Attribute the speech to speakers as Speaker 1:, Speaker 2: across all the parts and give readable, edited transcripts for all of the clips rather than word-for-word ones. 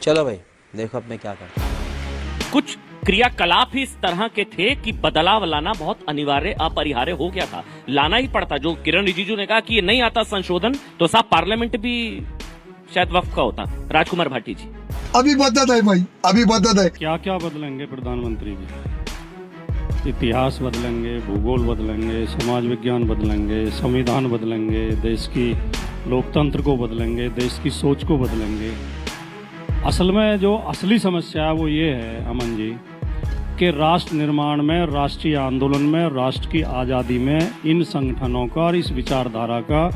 Speaker 1: चलो भाई देखो अब मैं क्या करता हूं।
Speaker 2: कुछ क्रियाकलाप ही इस तरह के थे कि बदलाव लाना बहुत अनिवार्य अपरिहार्य हो गया था, लाना ही पड़ता। जो किरण रिजिजू ने कहा कि ये नहीं आता संशोधन, तो साहब पार्लियामेंट भी शायद वक्त का होता। राजकुमार भाटी जी,
Speaker 3: अभी बदत है भाई, अभी बदत है।
Speaker 4: क्या क्या बदलेंगे प्रधानमंत्री जी? इतिहास बदलेंगे, भूगोल बदलेंगे, समाज विज्ञान बदलेंगे, संविधान बदलेंगे, देश की लोकतंत्र को बदलेंगे, देश की सोच को बदलेंगे। असल में जो असली समस्या है वो ये है अमन जी कि राष्ट्र निर्माण में, राष्ट्रीय आंदोलन में, राष्ट्र की आज़ादी में इन संगठनों का और इस विचारधारा का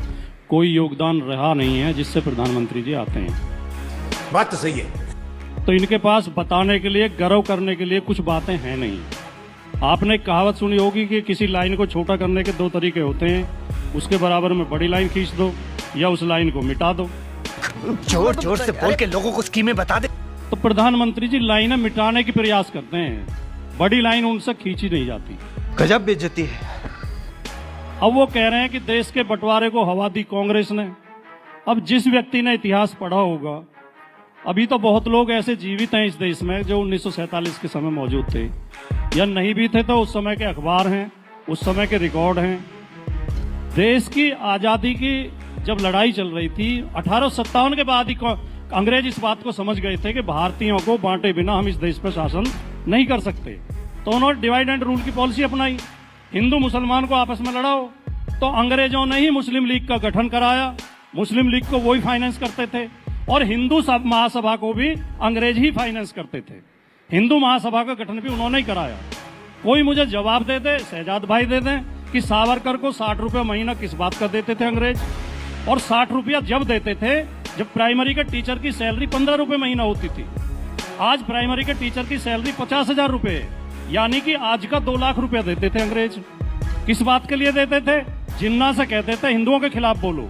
Speaker 4: कोई योगदान रहा नहीं है जिससे प्रधानमंत्री जी आते हैं।
Speaker 5: बात तो सही है।
Speaker 4: तो इनके पास बताने के लिए, गर्व करने के लिए कुछ बातें हैं नहीं। आपने एक कहावत सुनी होगी कि किसी लाइन को छोटा करने के दो तरीके होते हैं, उसके बराबर में बड़ी लाइन खींच दो या उस लाइन को मिटा दो।
Speaker 5: जोर जोर से बोल के लोगों को स्कीमें बता दे।
Speaker 4: तो प्रधानमंत्री जी लाइनें मिटाने की प्रयास करते हैं, बड़ी लाइन उनसे खींची नहीं जाती।
Speaker 5: गजब बेइज्जती है।
Speaker 4: अब वो कह रहे हैं कि देश के बंटवारे को हवा दी कांग्रेस ने। अब जिस व्यक्ति ने इतिहास पढ़ा होगा, अभी तो बहुत लोग ऐसे जीवित हैं इस देश में जो 1947 के समय मौजूद थे, या नहीं भी थे तो उस समय के अखबार हैं, उस समय के रिकॉर्ड हैं। देश की आजादी की जब लड़ाई चल रही थी 1857 के बाद ही अंग्रेज इस बात को समझ गए थे कि भारतीयों को बांटे बिना हम इस देश पर शासन नहीं कर सकते। तो उन्होंने डिवाइड एंड रूल की पॉलिसी अपनाई, हिंदू मुसलमान को आपस में लड़ाओ। तो अंग्रेजों ने ही मुस्लिम लीग का गठन कराया, मुस्लिम लीग को वही फाइनेंस करते थे, और हिंदू महासभा को भी अंग्रेज ही फाइनेंस करते थे। हिंदू महासभा का गठन भी उन्होंने ही कराया। कोई मुझे जवाब दे दे, शहजाद भाई दे दें कि सावरकर को 60 रुपये महीना किस बात का देते थे अंग्रेज, और 60 रुपया जब देते थे जब प्राइमरी के टीचर की सैलरी 15 रुपये महीना होती थी। आज प्राइमरी के टीचर की सैलरी 50,000 रुपये है, यानी कि आज का 2 लाख रुपया देते थे अंग्रेज। किस बात के लिए देते थे? जिन्ना से कहते थे हिंदुओं के खिलाफ बोलो,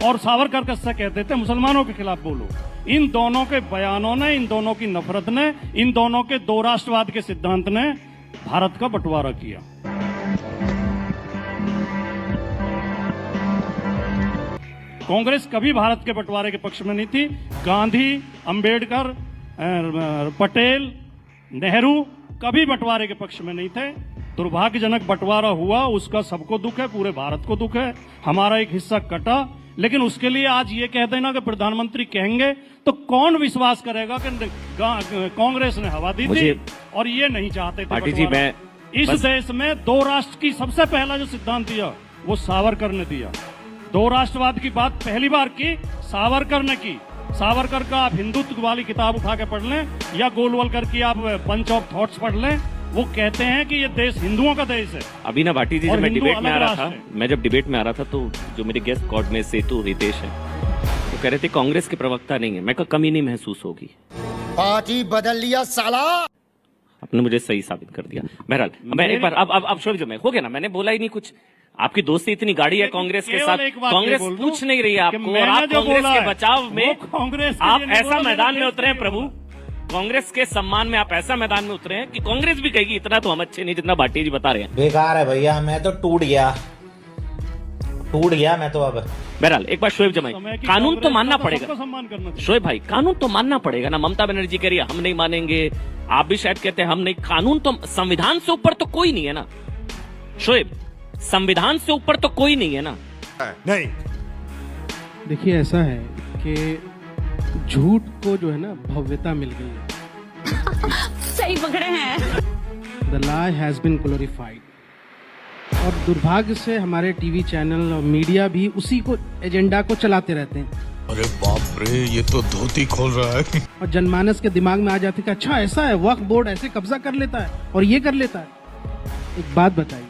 Speaker 4: और सावरकर से कहते थे मुसलमानों के खिलाफ बोलो। इन दोनों के बयानों ने, इन दोनों की नफरत ने, इन दोनों के दो राष्ट्रवाद के सिद्धांत ने भारत का बंटवारा किया। कांग्रेस कभी भारत के बंटवारे के पक्ष में नहीं थी। गांधी, अंबेडकर, पटेल, नेहरू कभी बंटवारे के पक्ष में नहीं थे। दुर्भाग्यजनक बंटवारा हुआ, उसका सबको दुख है, पूरे भारत को दुख है। हमारा एक हिस्सा कटा, लेकिन उसके लिए आज ये कह देना कि प्रधानमंत्री कहेंगे तो कौन विश्वास करेगा कि कांग्रेस ने हवा दी थी और ये नहीं चाहते थे।
Speaker 2: भाटी जी, मैं
Speaker 4: इस देश में दो राष्ट्र की सबसे पहला जो सिद्धांत दिया वो सावरकर ने दिया। दो राष्ट्रवाद की बात पहली बार की सावरकर ने की। सावरकर का आप हिंदुत्व वाली किताब उठा के पढ़ लें या गोलवलकर की आप बंच ऑफ थॉट्स पढ़ लें, वो कहते हैं कि ये देश हिंदुओं का देश है।
Speaker 2: अभी ना भाटी जी, जब मैं डिबेट में आ रहा था, तो जो मेरे गेस्ट कॉर्ड में सेतु हितेश है, वो कह रहे थे कांग्रेस के प्रवक्ता नहीं है। मैं कहा कमी नहीं महसूस होगी,
Speaker 5: पार्टी बदल लिया साला।
Speaker 2: आपने मुझे सही साबित कर दिया। बहरहाल मैं एक बार अब शोभ जो मैं हो गया ना, मैंने बोला ही नहीं कुछ। आपकी दोस्ती इतनी गाड़ी है कांग्रेस के साथ, कांग्रेस पूछ नहीं रही है आपको, और आप कांग्रेस के बचाव में आप ऐसा मैदान में उतरे हैं प्रभु, कांग्रेस के सम्मान में आप ऐसा मैदान में उतरे हैं कि कांग्रेस भी कहेगी इतना तो हम अच्छे नहीं जितना भाटी जी बता रहे हैं।
Speaker 6: बेकार है भैया, मैं तो टूट गया मैं तो। अब
Speaker 2: बहरहाल एक बार शोएब जमाई, कानून तो मानना पड़ेगा शोएब भाई, कानून तो मानना पड़ेगा ना। ममता बनर्जी कह रही है हम नहीं मानेंगे, आप भी शायद कहते हैं हम नहीं। कानून तो, संविधान से ऊपर तो कोई नहीं है ना शोएब, संविधान से ऊपर तो कोई नहीं है ना।
Speaker 5: नहीं,
Speaker 7: देखिए ऐसा है कि झूठ को जो है ना भव्यता मिल गई है।
Speaker 8: सही पकड़े हैं।
Speaker 7: The lie has been glorified। और दुर्भाग्य से हमारे टीवी चैनल और मीडिया भी उसी को एजेंडा को चलाते रहते हैं।
Speaker 9: अरे बाप रे, ये तो धोती खोल रहा है।
Speaker 7: और जनमानस के दिमाग में आ जाती है कि अच्छा ऐसा है, वक्फ बोर्ड ऐसे कब्जा कर लेता है और ये कर लेता है। एक बात बताइए,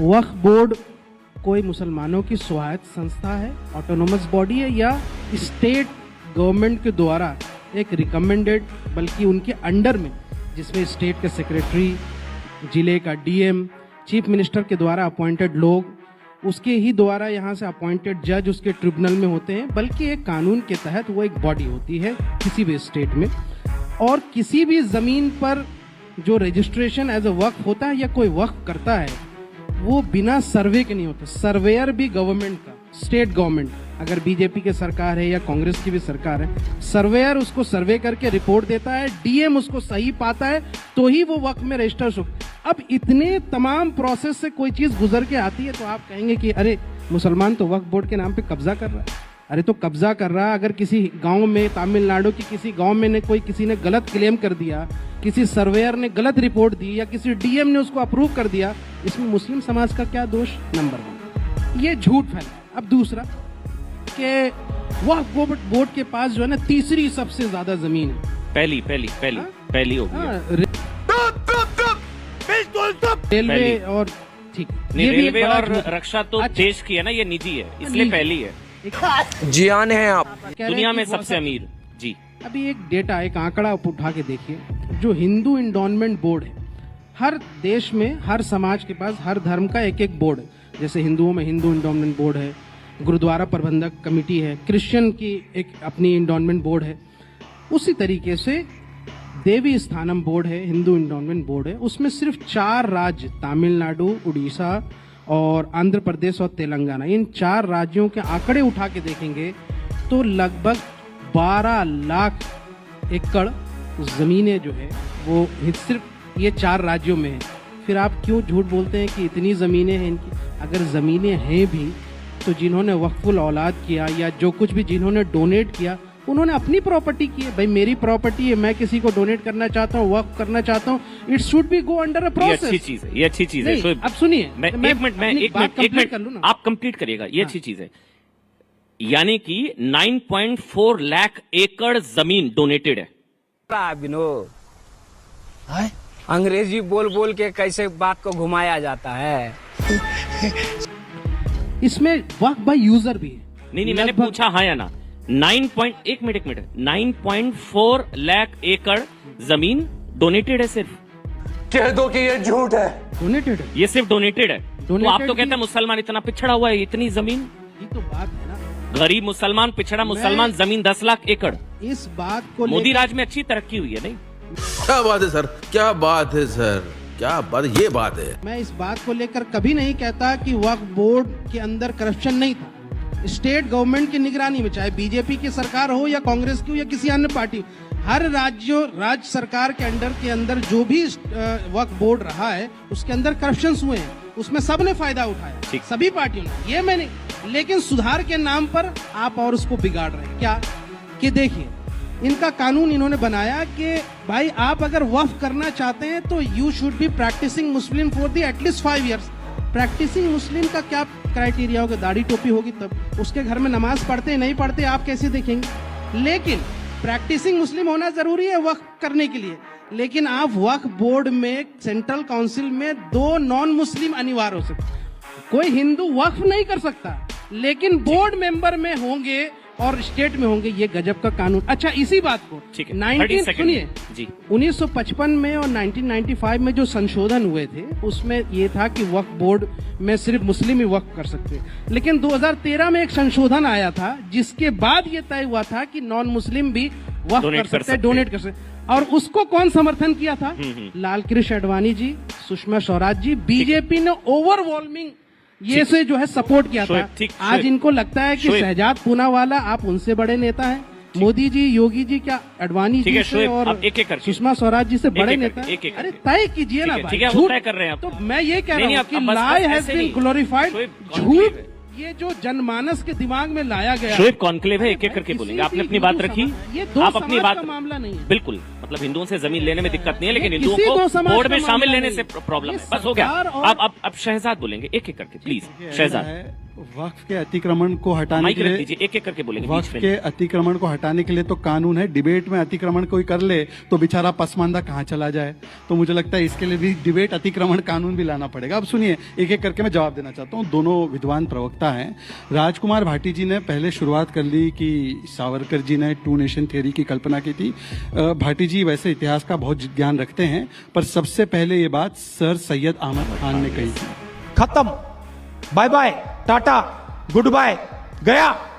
Speaker 7: वक्फ बोर्ड कोई मुसलमानों की स्वायत्त संस्था है, ऑटोनोमस बॉडी है, या स्टेट गवर्नमेंट के द्वारा एक रिकमेंडेड, बल्कि उनके अंडर में, जिसमें स्टेट के सेक्रेटरी, जिले का डीएम, चीफ मिनिस्टर के द्वारा अपॉइंटेड लोग, उसके ही द्वारा यहाँ से अपॉइंटेड जज उसके ट्रिब्यूनल में होते हैं, बल्कि एक कानून के तहत वो एक बॉडी होती है किसी भी स्टेट में। और किसी भी जमीन पर जो रजिस्ट्रेशन एज ए वक्फ होता है या कोई वक्फ करता है, वो बिना सर्वे के नहीं होता। सर्वेयर भी गवर्नमेंट का, स्टेट गवर्नमेंट, अगर बीजेपी की सरकार है या कांग्रेस की भी सरकार है, सर्वेयर उसको सर्वे करके रिपोर्ट देता है, डीएम उसको सही पाता है, तो ही वो वक्त में रजिस्टर हो। अब इतने तमाम प्रोसेस से कोई चीज गुजर के आती है तो आप कहेंगे कि अरे मुसलमान तो वक्फ बोर्ड के नाम पे कब्जा कर रहा है। अरे तो कब्जा कर रहा है, अगर किसी गांव में, तमिलनाडु की किसी गांव में ने किसी ने गलत क्लेम कर दिया, किसी सर्वेयर ने गलत रिपोर्ट दी या किसी डीएम ने उसको अप्रूव कर दिया, इसमें मुस्लिम समाज का क्या दोष? नंबर 1, ये झूठ फैला। अब दूसरा कि वक्फ बोर्ड के पास जो है ना तीसरी सबसे ज्यादा जमीन है।
Speaker 2: पहली हो गई
Speaker 7: रेलवे और ठीक, ये भी एक
Speaker 2: रेलवे
Speaker 7: बड़ा
Speaker 2: और
Speaker 7: झूठ है।
Speaker 2: रक्षा तो
Speaker 7: अच्छा।
Speaker 2: देश की है ना, ये निजी है, इसलिए पहली है।
Speaker 1: जियान है आप।
Speaker 7: कह रहे हैं
Speaker 2: दुनिया
Speaker 7: कि
Speaker 2: में
Speaker 7: बहुत
Speaker 2: सबसे
Speaker 7: सारे-
Speaker 2: अमीर जी।
Speaker 7: अभी एक डेटा, एक आंकड़ा उठा के देखिए, जो हिंदू इंडोनमेंट बोर्ड है, हर देश में, हर समाज के पास, हर धर्म का एक एक बोर्ड है। जैसे हिंदुओं में हिंदू इंडोनमेंट बोर्ड है, गुरुद्वारा प्रबंधक कमेटी है, क्रिश्चियन की एक अपनी इंडोनमेंट बोर्ड है। उसी तरीके से देवी स्थानम बोर्ड है, हिंदू इंडोनमेंट बोर्ड है। उसमें सिर्फ 4 राज्य, तमिलनाडु, उड़ीसा और आंध्र प्रदेश और तेलंगाना, इन 4 राज्यों के आंकड़े उठा के देखेंगे तो लगभग 12 लाख एकड़ जमीनें जो है वो सिर्फ ये 4 राज्यों में है। फिर आप क्यों झूठ बोलते हैं कि इतनी जमीनें हैं इनकी? अगर जमीनें हैं भी तो जिन्होंने वक्फुल औलाद किया या जो कुछ भी जिन्होंने डोनेट किया, उन्होंने अपनी प्रॉपर्टी की है। भाई मेरी प्रॉपर्टी है, मैं किसी को डोनेट करना चाहता हूँ, वक्फ करना चाहता हूँ, it should be go under a
Speaker 2: ये
Speaker 7: प्रोसेस।
Speaker 2: अच्छी चीज है, ये अच्छी चीज है।
Speaker 7: नहीं, अब सुनिए,
Speaker 2: मैं
Speaker 7: मैं
Speaker 2: एक मिनट
Speaker 7: कर लूं ना।
Speaker 2: आप कंप्लीट करिएगा, ये अच्छी चीज है। यानी कि 9.4 लाख एकड़ जमीन डोनेटेड है।
Speaker 10: अंग्रेजी बोल बोल के कैसे बात को घुमाया जाता है।
Speaker 7: इसमें वक्फ बाय यूजर भी है।
Speaker 2: नहीं, मैंने पूछा हाँ या ना। 9.4 लाख एकड़ जमीन डोनेटेड है सिर्फ।
Speaker 3: कह दो कि ये झूठ है।
Speaker 7: डोनेटेड है,
Speaker 2: ये सिर्फ डोनेटेड है। तो आप तो कहते
Speaker 7: भी-
Speaker 2: हैं मुसलमान इतना पिछड़ा हुआ है, इतनी जमीन।
Speaker 7: ये तो बात है ना।
Speaker 2: गरीब मुसलमान, पिछड़ा मुसलमान, जमीन 10 लाख एकड़।
Speaker 7: इस बात को
Speaker 2: मोदी
Speaker 7: लेकर-
Speaker 2: राज में अच्छी तरक्की हुई है नहीं?
Speaker 9: क्या बात है सर, क्या बात है सर, क्या बात, ये बात है।
Speaker 7: मैं इस बात को लेकर कभी नहीं कहता कि वक्फ बोर्ड के अंदर करप्शन नहीं था। स्टेट गवर्नमेंट की निगरानी में, चाहे बीजेपी की सरकार हो या कांग्रेस की हो या किसी अन्य पार्टी, हर राज्य सरकार के अंदर जो भी वक्फ बोर्ड रहा है उसके अंदर करप्शन हुए हैं, उसमें सबने फायदा उठाया, सभी पार्टियों ने, ये मैंने। लेकिन सुधार के नाम पर आप और उसको बिगाड़ रहे हैं। क्या कि देखिए, इनका कानून इन्होंने बनाया कि भाई आप अगर वक्फ करना चाहते हैं तो you should be practising Muslim for the at least 5 years। Practising Muslim का क्या क्राइटेरिया होगा? दाढ़ी टोपी होगी तब। उसके घर में नमाज पढ़ते नहीं पढ़ते आप कैसे देखेंगे? लेकिन प्रैक्टिसिंग मुस्लिम होना जरूरी है वक्फ करने के लिए। लेकिन आप वक्फ बोर्ड में, सेंट्रल काउंसिल में 2 नॉन मुस्लिम अनिवार्य हो सकते। कोई हिंदू वक्फ नहीं कर सकता, लेकिन बोर्ड मेंबर में होंगे और स्टेट में होंगे। ये गजब का कानून। अच्छा, इसी बात को
Speaker 2: ठीक है,
Speaker 7: 19 सुनिए
Speaker 2: जी,
Speaker 7: 1955 में और 1995 में जो संशोधन हुए थे उसमें ये था कि वक्फ बोर्ड में सिर्फ मुस्लिम ही वक्फ कर सकते हैं। लेकिन 2013 में एक संशोधन आया था जिसके बाद ये तय हुआ था कि नॉन मुस्लिम भी वक्फ कर सकते हैं, डोनेट कर सकते हैं। और उसको कौन समर्थन किया था? लाल कृष्ण आडवाणी जी, सुषमा स्वराज जी। बीजेपी ने ओवरवेलमिंग ये से जो है सपोर्ट किया था। आज इनको लगता है कि शहजाद पूनावाला आप उनसे बड़े नेता हैं, मोदी जी, योगी जी, क्या आडवाणी जी से और सुषमा स्वराज जी से बड़े नेता? अरे तय कीजिए ना भाई, झूठ
Speaker 2: कर रहे हैं।
Speaker 7: तो मैं ये कह रहा हूँ कि लाई हैज बीन ग्लोरिफाइड। झूठ ये जो जनमानस के दिमाग में लाया गया।
Speaker 2: शोएब कॉन्क्लेव है, एक एक करके बोलेंगे। आपने अपनी बात रखी,
Speaker 7: ये दो
Speaker 2: आप अपनी बात,
Speaker 7: मामला नहीं है।
Speaker 2: बिल्कुल, मतलब हिंदुओं से जमीन लेने में दिक्कत नहीं है, लेकिन
Speaker 7: ये
Speaker 2: हिंदुओं
Speaker 7: किसी दो
Speaker 2: को
Speaker 7: समाज
Speaker 2: बोर्ड
Speaker 7: का
Speaker 2: में शामिल
Speaker 7: मामला
Speaker 2: लेने
Speaker 7: नहीं
Speaker 2: से
Speaker 7: है।
Speaker 2: प्रॉब्लम
Speaker 7: ये
Speaker 2: है। बस हो गया।
Speaker 7: सरकार और-
Speaker 2: अब शहजाद बोलेंगे, एक एक करके प्लीज। शहजाद,
Speaker 4: वक्फ के अतिक्रमण को हटाने
Speaker 2: माइक
Speaker 4: के
Speaker 2: रख
Speaker 4: लिए,
Speaker 2: दीजिए, एक एक करके बोलेंगे।
Speaker 4: वक्फ
Speaker 2: बीच में
Speaker 4: के अतिक्रमण को हटाने के लिए तो कानून है। डिबेट में अतिक्रमण कोई कर ले तो बेचारा पसमानदा कहाँ चला जाए। तो मुझे लगता है इसके लिए भी डिबेट अतिक्रमण कानून भी लाना पड़ेगा। अब सुनिए, एक एक करके मैं जवाब देना चाहता हूँ। दोनों विद्वान प्रवक्ता हैं। राजकुमार भाटी जी ने पहले शुरुआत कर ली कि सावरकर जी ने 2 नेशन थ्योरी की कल्पना की थी। भाटी जी वैसे इतिहास का बहुत ज्ञान रखते हैं, पर सबसे पहले ये बात सर सैयद अहमद खान ने कही थी।
Speaker 10: खत्म, bye bye, tata, goodbye, गया।